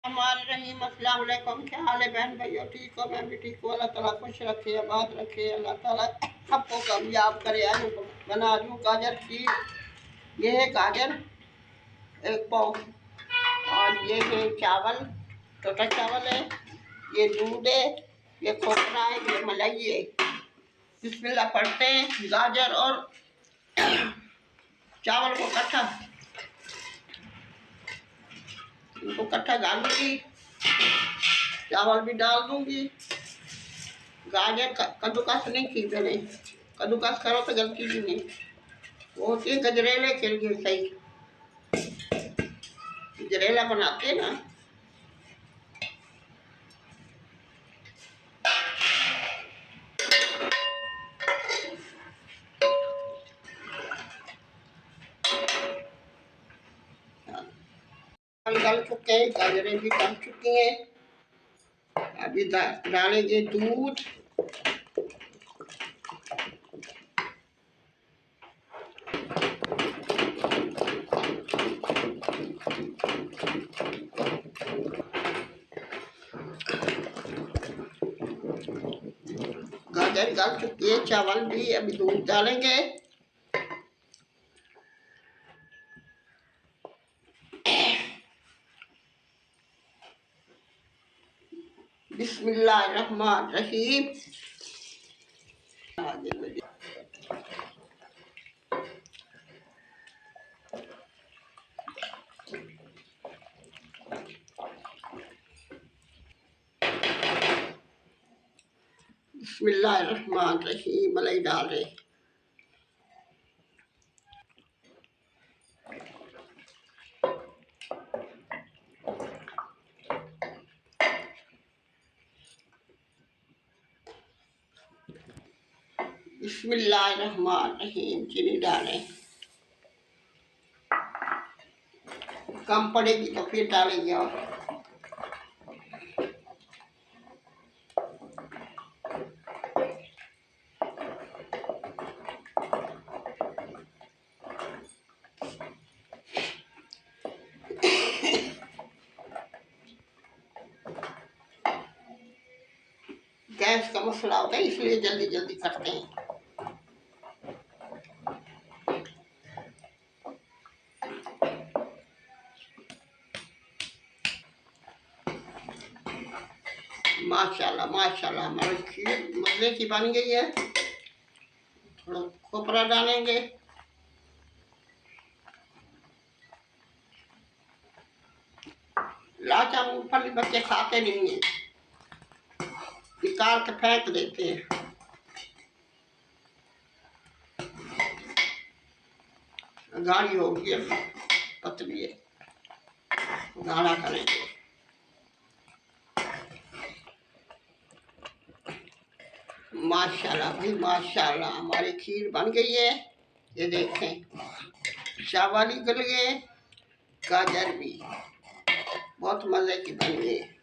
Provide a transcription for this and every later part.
रहीम अस्सलाम वालेकुम। क्या हाल है बहन भाइयों? ठीक हो? मैं भी ठीक हूँ। अल्लाह ताला खुश रखे, आबाद रखे। अल्लाह ताला सबको कामयाब करे। आज बना रही हूँ गाजर की। ये है गाजर एक पाव, और ये है चावल, छोटा चावल है। ये दूध है, ये खोपरा है, ये मलाई है। बिस्मिल्लाह पढ़ते हैं। गाजर और चावल को इनको डालूंगी, चावल भी डाल दूंगी। गाजर कद्दूकस नहीं की मैंने। कद्दूकस करो तो गलती भी नहीं, वो होती है गजरेले के लिए सही। गजरेला बनाते हैं ना। गल चुके हैं, गाजरें भी गल चुकी हैं। अभी डालेंगे दूध। गाजर गल चुकी है, चावल भी। अभी दूध डालेंगे। बिस्मिल्लाहिर्रहमानिर्रहीम। बिस्मिल्लाहिर्रहमानिर्रहीम। मलाई डाल रहे। बिस्मिल्लाहिर्रहमानिर्रहीम। चीनी डालें, कम पड़ेगी तो फिर डालेंगे। और गैस का मसला होता है, इसलिए जल्दी जल्दी करते हैं। माशाल्लाह माशाल्लाह, हमारी खीर मजे की बन गई है। थोड़ा खोपरा डालेंगे। लाचा मूंगफली बच्चे खाते नहीं है, निकाल के फेंक देते हैं। गाढ़ी होगी, अभी पतली है, गाढ़ा करेंगे। माशाल्लाह भाई माशाल्लाह, हमारी खीर बन गई है। ये देखें, चावल ही गल गए, गाजर भी बहुत मज़े की बन गई है।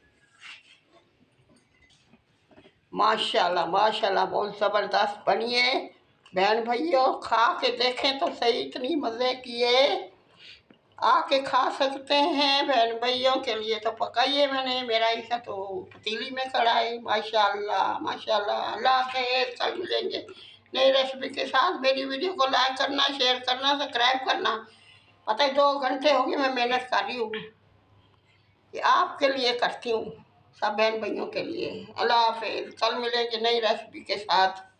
माशाल्लाह माशाल्लाह, बहुत ज़बरदस्त बनी है। बहन भाइयों खा के देखें तो सही, इतनी मज़े की है। आके खा सकते हैं। बहन भाइयों के लिए तो पकाइए। मैंने मेरा हिस्सा तो पतीली में कढ़ाई। माशाल्लाह माशाल्लाह। अल्लाह हाफ़िज़। कल मिलेंगे नई रेसिपी के साथ। मेरी वीडियो को लाइक करना, शेयर करना, सब्सक्राइब करना। पता है 2 घंटे हो गए मैं मेहनत कर रही हूँ, ये आपके लिए करती हूँ, सब बहन भाइयों के लिए। अल्लाह हाफ़िज़। कल मिलेंगे नई रेसिपी के साथ।